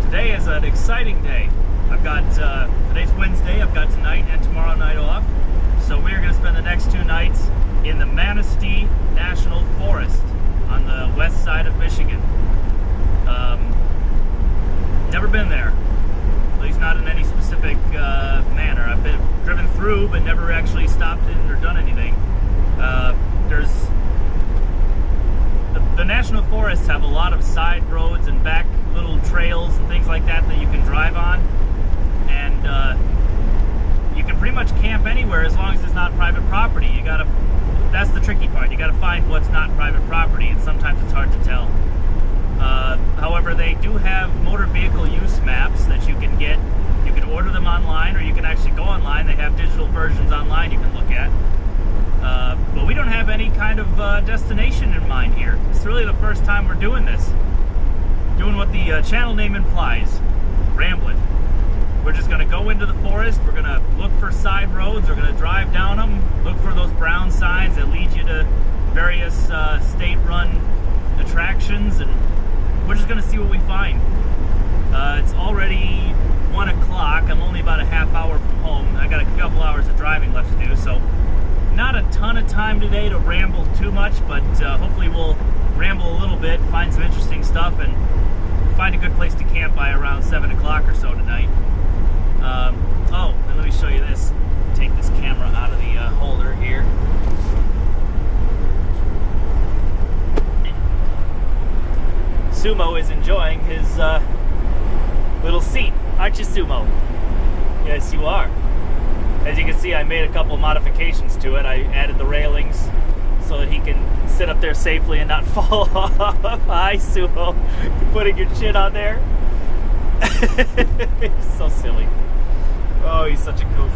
Today is an exciting day. I've got, today's Wednesday, I've got tonight and tomorrow night off. So we're going to spend the next 2 nights in the Manistee National Forest on the west side of Michigan. Never been there, at least not in any specific manner. I've been driven through, but never actually stopped in or done anything. The National Forests have a lot of side roads and back little trails and things like that you can drive on, and you can pretty much camp anywhere as long as it's not private property. That's the tricky part. You gotta find what's not private property, and sometimes it's hard to tell. However, they do have motor vehicle use maps that you can get. You can order them online, or you can actually go online. They have digital versions online you can look at. But we don't have any kind of destination in mind here. It's really the first time we're doing this. Doing what the channel name implies, rambling. We're just going to go into the forest, we're going to look for side roads, we're going to drive down them, look for those brown signs that lead you to various state-run attractions, and we're just going to see what we find. It's already 1 o'clock, I'm only about a half hour from home. I got a couple hours of driving left to do, so not a ton of time today to ramble too much, but hopefully we'll ramble a little bit, find some interesting stuff, and find a good place to camp by around 7 o'clock or so tonight. Oh, and let me show you this. Take this camera out of the holder here. Sumo is enjoying his little seat. Aren't you, Sumo? Yes, you are. As you can see, I made a couple modifications to it. I added the railings so that he can sit up there safely and not fall off. Hi, Sumo. You're putting your chin on there. He's so silly. Oh, he's such a goof.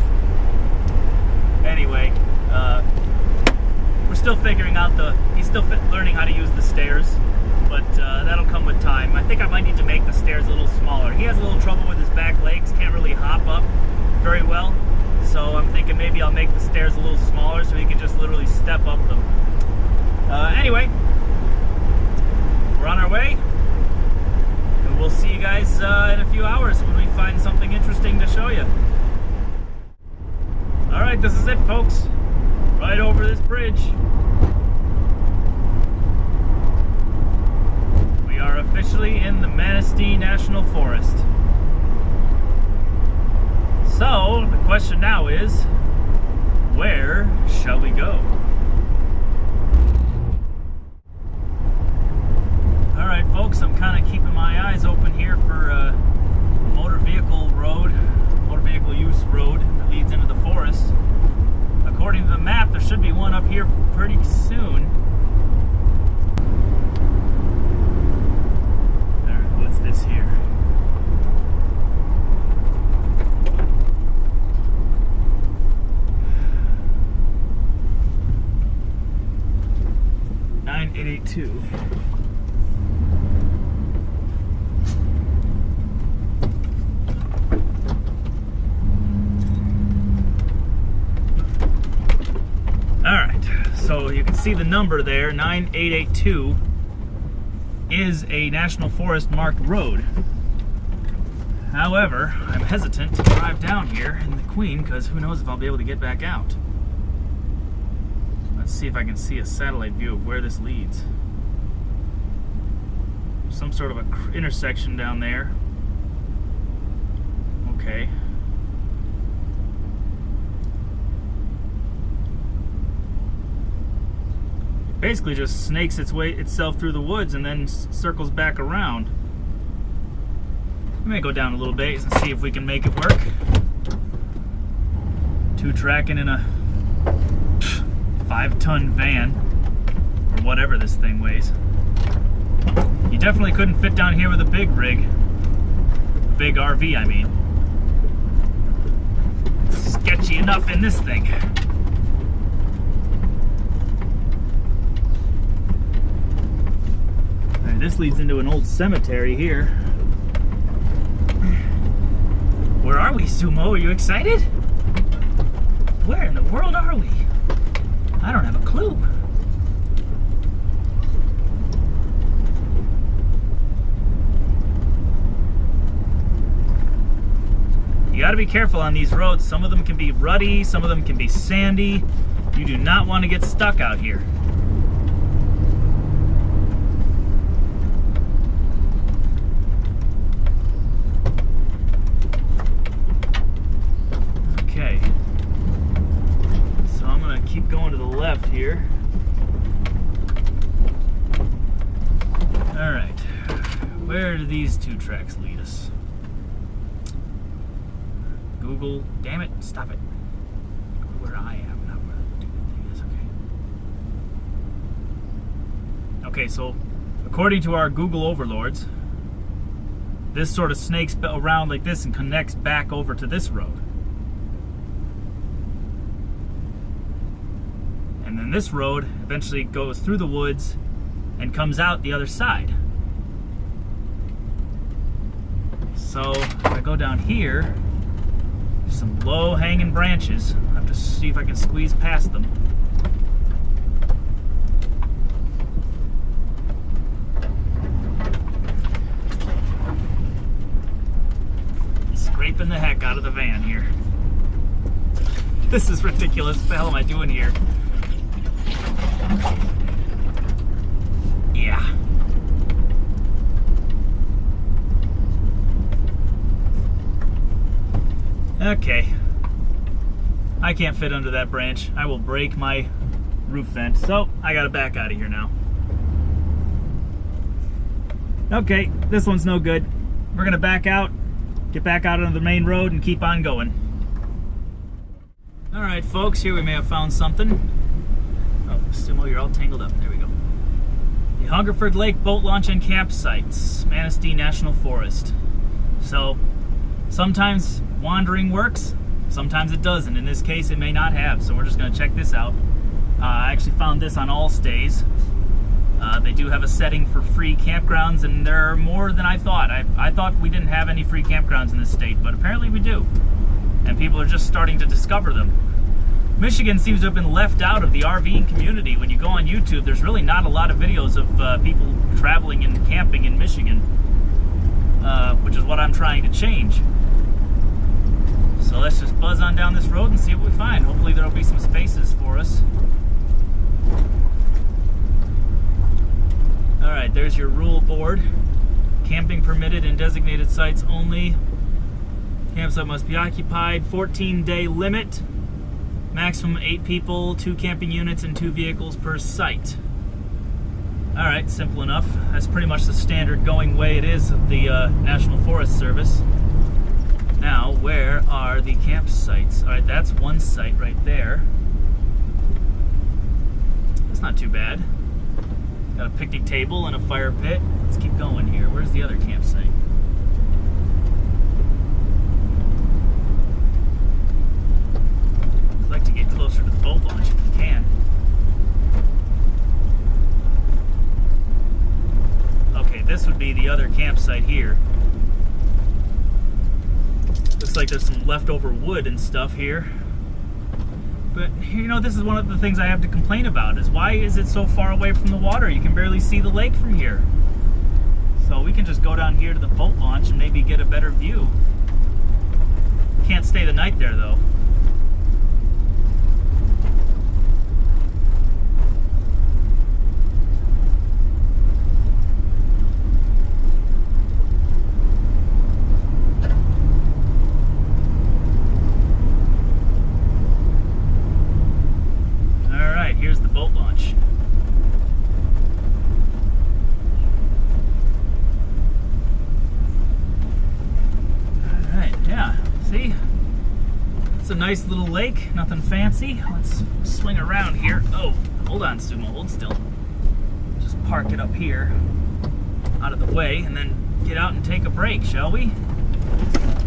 Anyway, we're still figuring out he's still learning how to use the stairs, but that'll come with time. I think I might need to make the stairs a little smaller. He has a little trouble with his back legs, can't really hop up very well. So I'm thinking maybe I'll make the stairs a little smaller so he can just literally step up them. Anyway, we're on our way, and we'll see you guys in a few hours when we find something interesting to show you. Alright, this is it, folks. Right over this bridge. We are officially in the Manistee National Forest. So, the question now is, where shall we go? Alright folks, I'm kind of keeping my eyes open here for a motor vehicle use road that leads into the forest. According to the map, there should be one up here pretty soon. Alright, what's this here? .882. Alright, so you can see the number there, 9882, is a National Forest marked road. However, I'm hesitant to drive down here in the Queen because who knows if I'll be able to get back out. Let's see if I can see a satellite view of where this leads. Some sort of a intersection down there. Okay. It basically just snakes itself through the woods and then circles back around. We may go down a little bit and see if we can make it work. 2-tracking in a 5-ton van, or whatever this thing weighs. You definitely couldn't fit down here with a big rig. A big RV, I mean. Let's enough in this thing. Alright, this leads into an old cemetery here. Where are we, Sumo? Are you excited? Where in the world are we? I don't have a clue. You gotta be careful on these roads. Some of them can be rutty, some of them can be sandy. You do not want to get stuck out here. Okay. So I'm gonna keep going to the left here. All right. Where do these two tracks lead us? Google, damn it, stop it. Go where I am, not where the stupid thing is, okay. Okay, so according to our Google overlords, this sort of snakes around like this and connects back over to this road. And then this road eventually goes through the woods and comes out the other side. So if I go down here, some low-hanging branches. I'll have to see if I can squeeze past them. Scraping the heck out of the van here. This is ridiculous. What the hell am I doing here? Yeah. Okay, I can't fit under that branch. I will break my roof vent, so I gotta back out of here now. Okay, this one's no good. We're gonna back out, get back out onto the main road and keep on going. All right, folks, here we may have found something. Oh, Stimo, you're all tangled up. There we go. The Hungerford Lake Boat Launch and Campsites, Manistee National Forest. So, sometimes wandering works, sometimes it doesn't. In this case, it may not have, so we're just going to check this out. I actually found this on All Stays. They do have a setting for free campgrounds, and there are more than I thought. I thought we didn't have any free campgrounds in this state, but apparently we do. And people are just starting to discover them. Michigan seems to have been left out of the RVing community. When you go on YouTube, there's really not a lot of videos of people traveling and camping in Michigan, which is what I'm trying to change. So let's just buzz on down this road and see what we find. Hopefully there'll be some spaces for us. All right, there's your rule board. Camping permitted in designated sites only. Campsite must be occupied. 14-day limit. Maximum 8 people, 2 camping units, and 2 vehicles per site. All right, simple enough. That's pretty much the standard going way it is of the National Forest Service. Now, where are the campsites? All right, that's one site right there. That's not too bad. Got a picnic table and a fire pit. Let's keep going here. Where's the other campsite? I'd like to get closer to the boat launch if we can. Okay, this would be the other campsite here. Looks like there's some leftover wood and stuff here. But, you know, this is one of the things I have to complain about, is why is it so far away from the water? You can barely see the lake from here. So we can just go down here to the boat launch and maybe get a better view. Can't stay the night there, though. Here's the boat launch. Alright, yeah. See? It's a nice little lake, nothing fancy. Let's swing around here. Oh, hold on, Sumo, hold still. Just park it up here, out of the way, and then get out and take a break, shall we?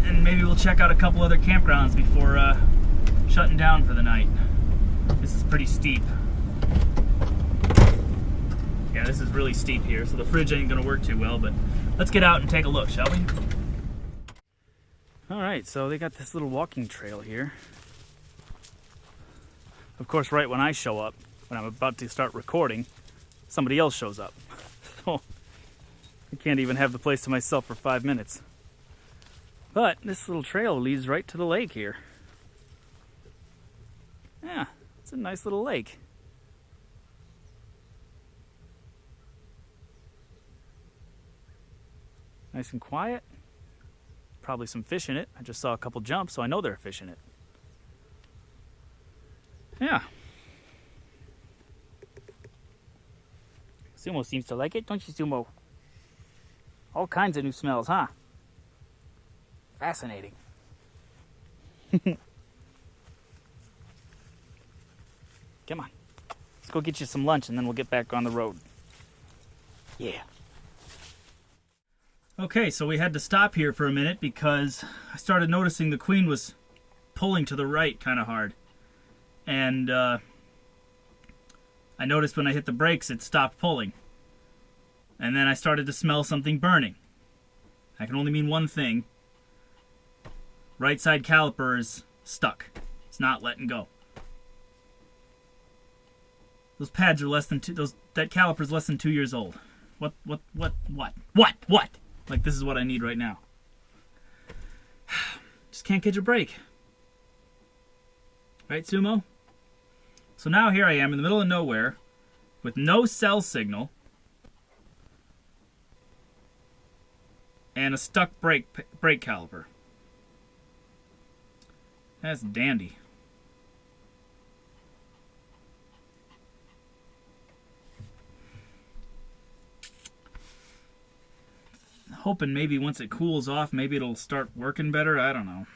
And maybe we'll check out a couple other campgrounds before shutting down for the night. This is pretty steep. Yeah, this is really steep here, so the fridge ain't gonna work too well, but let's get out and take a look, shall we? All right, so they got this little walking trail here. Of course, right when I show up, when I'm about to start recording, somebody else shows up. So I can't even have the place to myself for 5 minutes. But this little trail leads right to the lake here. Yeah, it's a nice little lake. Nice and quiet. Probably some fish in it. I just saw a couple jumps, so I know there are fish in it. Yeah. Sumo seems to like it, don't you, Sumo? All kinds of new smells, huh? Fascinating. Come on. Let's go get you some lunch and then we'll get back on the road. Yeah. Okay, so we had to stop here for a minute because I started noticing the queen was pulling to the right kind of hard. And I noticed when I hit the brakes it stopped pulling. And then I started to smell something burning. That can only mean one thing. Right side caliper is stuck. It's not letting go. Those pads are less than that caliper's less than 2 years old. What? Like, this is what I need right now. Just can't catch a break. Right, Sumo? So now here I am in the middle of nowhere with no cell signal and a stuck brake caliper. That's dandy. Hoping maybe once it cools off, maybe it'll start working better. I don't know.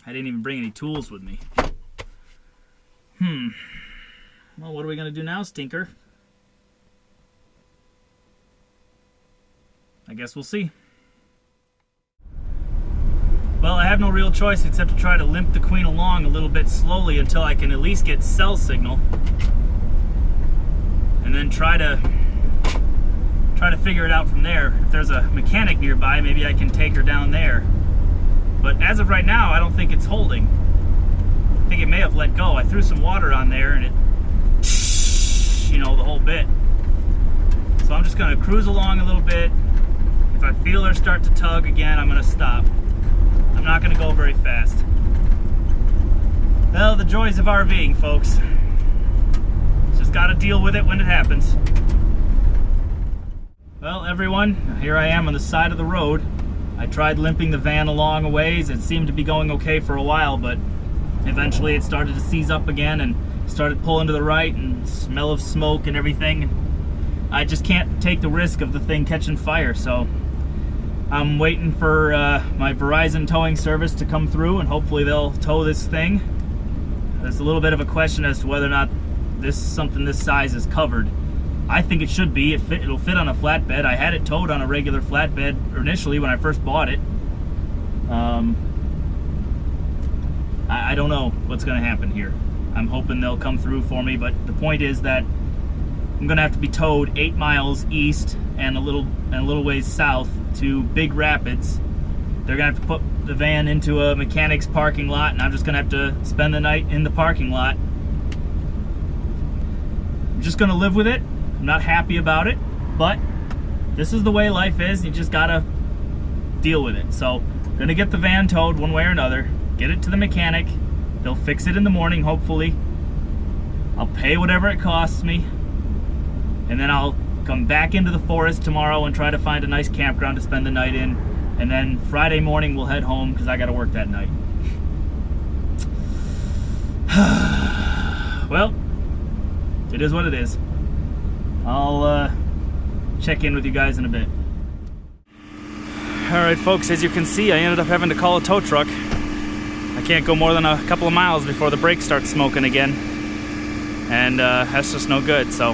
I didn't even bring any tools with me. Well, what are we going to do now, Stinker? I guess we'll see. Well, I have no real choice except to try to limp the queen along a little bit slowly until I can at least get cell signal. And then try to figure it out from there. If there's a mechanic nearby, maybe I can take her down there. But as of right now, I don't think it's holding. I think it may have let go. I threw some water on there and it, you know, the whole bit. So I'm just gonna cruise along a little bit. If I feel her start to tug again, I'm gonna stop. I'm not gonna go very fast. Well, the joys of RVing, folks. Just gotta deal with it when it happens. Well, everyone, here I am on the side of the road. I tried limping the van along a ways. It seemed to be going okay for a while, but eventually it started to seize up again and started pulling to the right and smell of smoke and everything. I just can't take the risk of the thing catching fire, so I'm waiting for my Verizon towing service to come through and hopefully they'll tow this thing. There's a little bit of a question as to whether or not something this size is covered. I think it should be. It'll fit on a flatbed. I had it towed on a regular flatbed initially when I first bought it. I don't know what's going to happen here. I'm hoping they'll come through for me, but the point is that I'm going to have to be towed 8 miles east and a little ways south to Big Rapids. They're going to have to put the van into a mechanic's parking lot, and I'm just going to have to spend the night in the parking lot. I'm just going to live with it. I'm not happy about it, but this is the way life is. You just gotta deal with it. So, I'm gonna get the van towed one way or another, get it to the mechanic. They'll fix it in the morning, hopefully. I'll pay whatever it costs me, and then I'll come back into the forest tomorrow and try to find a nice campground to spend the night in. And then Friday morning we'll head home because I gotta work that night. Well, it is what it is. I'll check in with you guys in a bit. Alright folks, as you can see, I ended up having to call a tow truck. I can't go more than a couple of miles before the brakes start smoking again. And that's just no good. So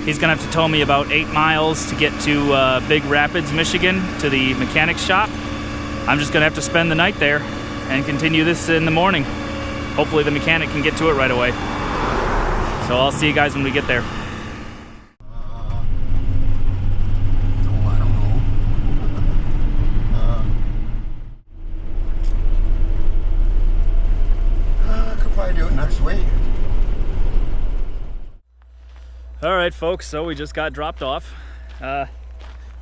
he's gonna have to tow me about 8 miles to get to Big Rapids, Michigan, to the mechanic shop. I'm just gonna have to spend the night there and continue this in the morning. Hopefully the mechanic can get to it right away. So I'll see you guys when we get there. All right, folks, so we just got dropped off.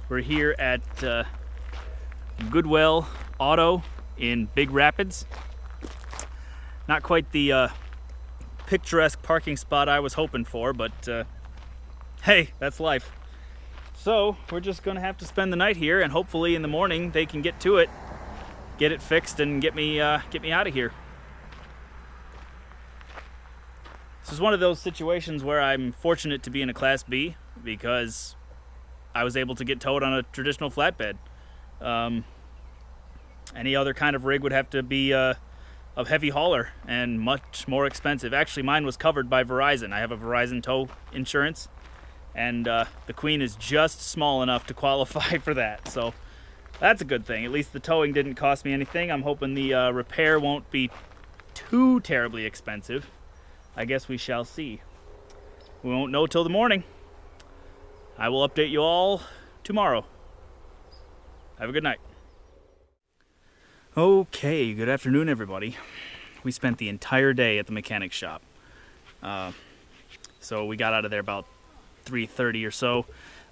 We're here at Goodwill Auto in Big Rapids. Not quite the picturesque parking spot I was hoping for, but hey, that's life. So we're just gonna have to spend the night here, and hopefully in the morning they can get to it, get it fixed, and get me out of here. This is one of those situations where I'm fortunate to be in a Class B because I was able to get towed on a traditional flatbed. Any other kind of rig would have to be a heavy hauler and much more expensive. Actually, mine was covered by Verizon. I have a Verizon tow insurance, and the Queen is just small enough to qualify for that. So that's a good thing. At least the towing didn't cost me anything. I'm hoping the repair won't be too terribly expensive. I guess we shall see. We won't know till the morning. I will update you all tomorrow. Have a good night. Okay, good afternoon, everybody. We spent the entire day at the mechanic shop. So we got out of there about 3:30 or so.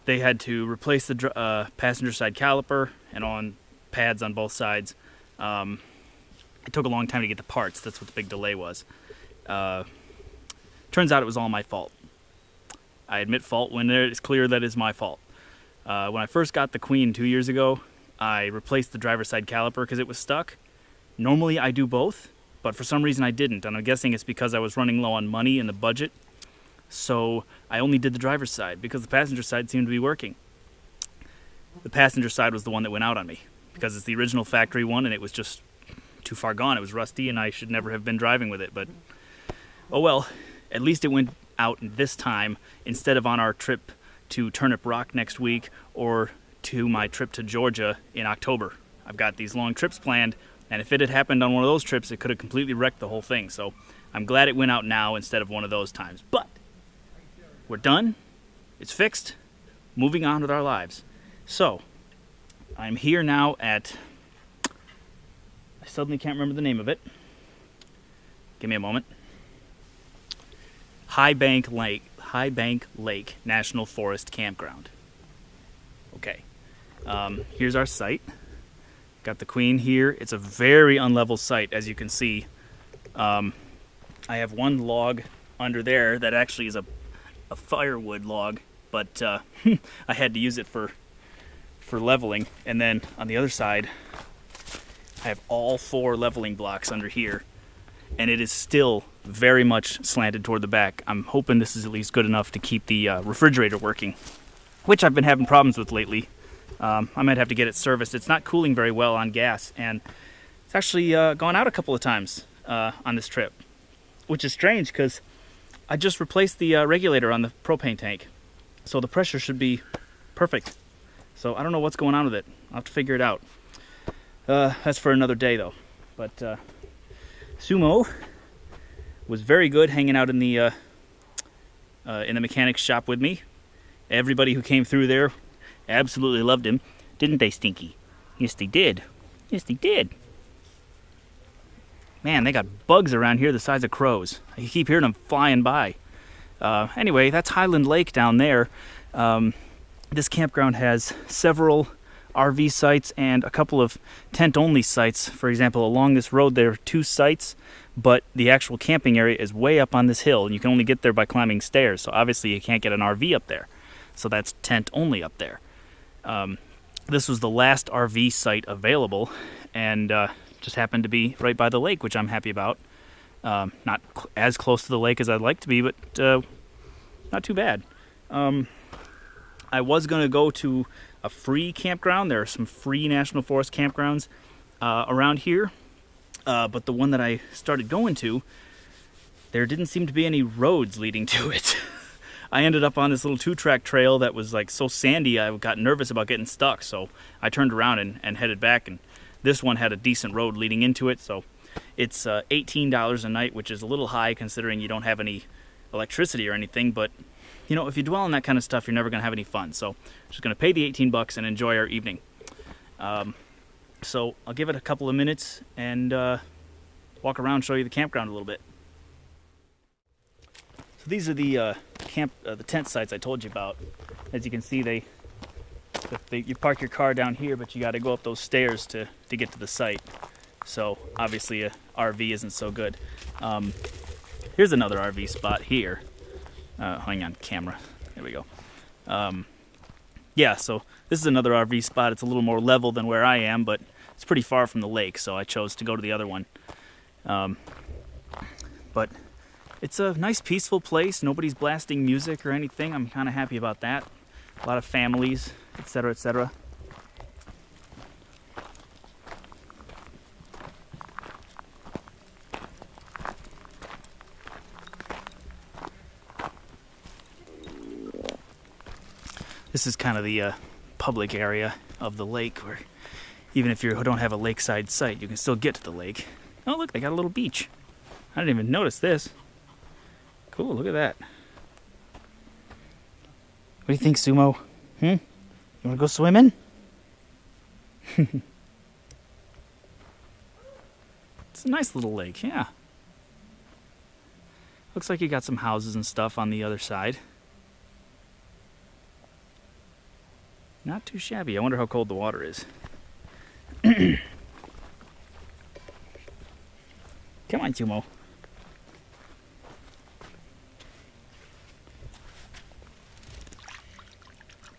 They had to replace the passenger side caliper and on pads on both sides. It took a long time to get the parts. That's what the big delay was. Turns out it was all my fault. I admit fault when it's clear that it's my fault. When I first got the Queen 2 years ago, I replaced the driver's side caliper because it was stuck. Normally I do both, but for some reason I didn't, and I'm guessing it's because I was running low on money in the budget. So I only did the driver's side because the passenger side seemed to be working. The passenger side was the one that went out on me because it's the original factory one and it was just too far gone. It was rusty and I should never have been driving with it, but oh well. At least it went out this time instead of on our trip to Turnip Rock next week or to my trip to Georgia in October. I've got these long trips planned, and if it had happened on one of those trips, it could have completely wrecked the whole thing. So I'm glad it went out now instead of one of those times. But we're done. It's fixed. Moving on with our lives. So I'm here now at, I suddenly can't remember the name of it. Give me a moment. High Bank Lake National Forest Campground. Okay, here's our site. Got the Queen here. It's a very unlevel site, as you can see. I have one log under there that actually is a firewood log, but I had to use it for leveling. And then on the other side, I have all 4 leveling blocks under here. And it is still very much slanted toward the back. I'm hoping this is at least good enough to keep the refrigerator working, which I've been having problems with lately. I might have to get it serviced. It's not cooling very well on gas, and it's actually gone out a couple of times on this trip, which is strange because I just replaced the regulator on the propane tank, so the pressure should be perfect. So I don't know what's going on with it. I'll have to figure it out. That's for another day, though. But Sumo was very good hanging out in the mechanic's shop with me. Everybody who came through there absolutely loved him. Didn't they, Stinky? Yes, they did. Yes, they did. Man, they got bugs around here the size of crows. I keep hearing them flying by. Anyway, that's Highland Lake down there. This campground has several RV sites and a couple of tent-only sites. For example, along this road there are 2 sites, but the actual camping area is way up on this hill, and you can only get there by climbing stairs, so obviously you can't get an RV up there. So that's tent-only up there. This was the last RV site available, and just happened to be right by the lake, which I'm happy about. Not as close to the lake as I'd like to be, but not too bad. I was going to go to a free campground. There are some free National Forest campgrounds around here, but the one that I started going to, there didn't seem to be any roads leading to it. I ended up on this little 2-track trail that was like so sandy I got nervous about getting stuck, so I turned around and headed back, and this one had a decent road leading into it, so It's $18 a night, which is a little high considering you don't have any electricity or anything, but you know, if you dwell on that kind of stuff, you're never going to have any fun. So just going to pay the 18 bucks and enjoy our evening. So I'll give it a couple of minutes and walk around, show you the campground a little bit. So these are the the tent sites I told you about. As you can see, you park your car down here, but you got to go up those stairs to get to the site. So obviously a RV isn't so good. Here's another RV spot here. Hang on, camera. There we go. Yeah, so this is another RV spot. It's a little more level than where I am, but it's pretty far from the lake, so I chose to go to the other one. But it's a nice, peaceful place. Nobody's blasting music or anything. I'm kind of happy about that. A lot of families, etc., etc. This is kind of the public area of the lake, where even if you don't have a lakeside site, you can still get to the lake. Oh, look, they got a little beach. I didn't even notice this. Cool, look at that. What do you think, Sumo? You want to go swimming? It's a nice little lake, yeah. Looks like you got some houses and stuff on the other side. Not too shabby. I wonder how cold the water is. Come on, Sumo.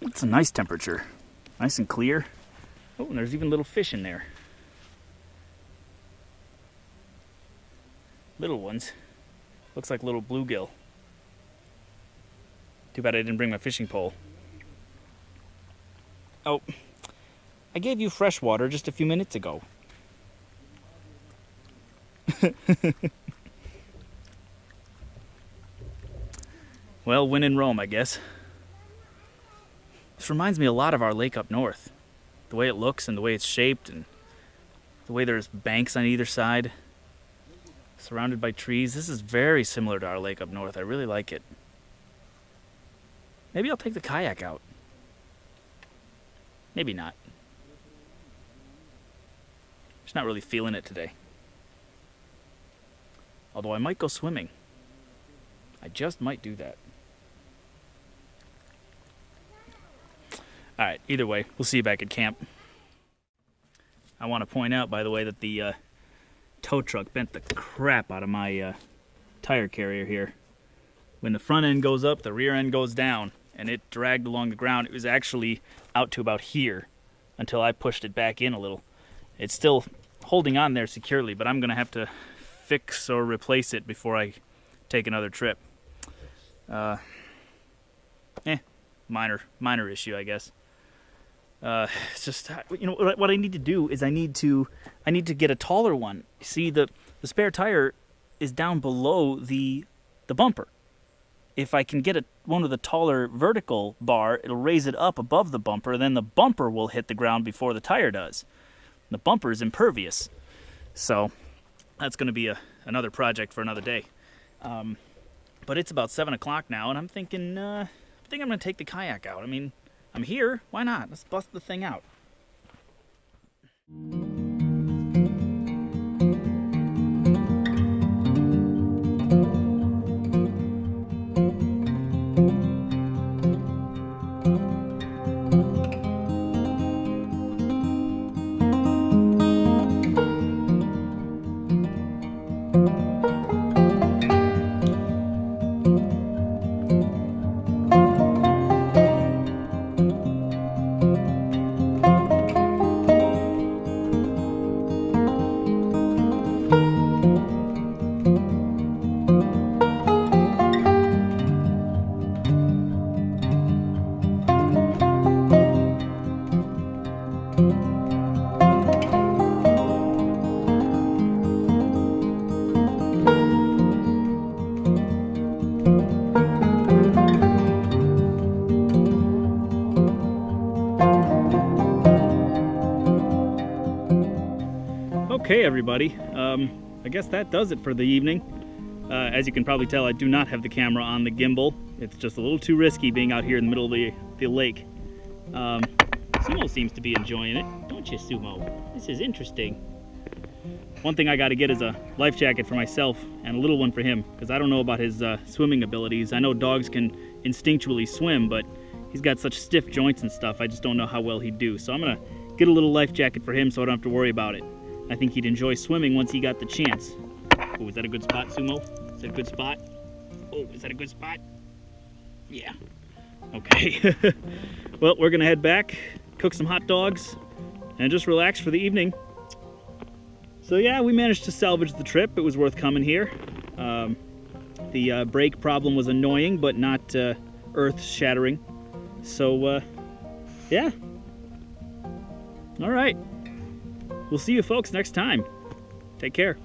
It's a nice temperature. Nice and clear. Oh, and there's even little fish in there. Little ones. Looks like little bluegill. Too bad I didn't bring my fishing pole. Oh, I gave you fresh water just a few minutes ago. Well, when in Rome, I guess. This reminds me a lot of our lake up north. The way it looks and the way it's shaped and the way there's banks on either side, surrounded by trees. This is very similar to our lake up north. I really like it. Maybe I'll take the kayak out. Maybe not. Just not really feeling it today. Although I might go swimming. I just might do that. Alright, either way, we'll see you back at camp. I want to point out, by the way, that the tow truck bent the crap out of my tire carrier here. When the front end goes up, the rear end goes down, and it dragged along the ground. It was actually out to about here until I pushed it back in a little. It's still holding on there securely, but I'm going to have to fix or replace it before I take another trip. Minor issue, I guess. It's just, you know, what I need to do is I need to get a taller one. See, the spare tire is down below the bumper. If I can get one of the taller vertical bar, it'll raise it up above the bumper, then the bumper will hit the ground before the tire does. The bumper is impervious. So that's going to be another project for another day. But it's about 7 o'clock now, and I'm thinking, I'm going to take the kayak out. I mean, I'm here. Why not? Let's bust the thing out. everybody. I guess that does it for the evening. As you can probably tell, I do not have the camera on the gimbal. It's just a little too risky being out here in the middle of the lake. Sumo seems to be enjoying it, don't you, Sumo? This is interesting. One thing I got to get is a life jacket for myself and a little one for him, because I don't know about his swimming abilities. I know dogs can instinctually swim, but he's got such stiff joints and stuff, I just don't know how well he'd do. So I'm going to get a little life jacket for him so I don't have to worry about it. I think he'd enjoy swimming once he got the chance. Oh, is that a good spot, Sumo? Is that a good spot? Oh, is that a good spot? Yeah. Okay. Well, we're going to head back, cook some hot dogs, and just relax for the evening. So yeah, we managed to salvage the trip. It was worth coming here. The brake problem was annoying, but not earth-shattering. So, yeah. All right. We'll see you folks next time. Take care.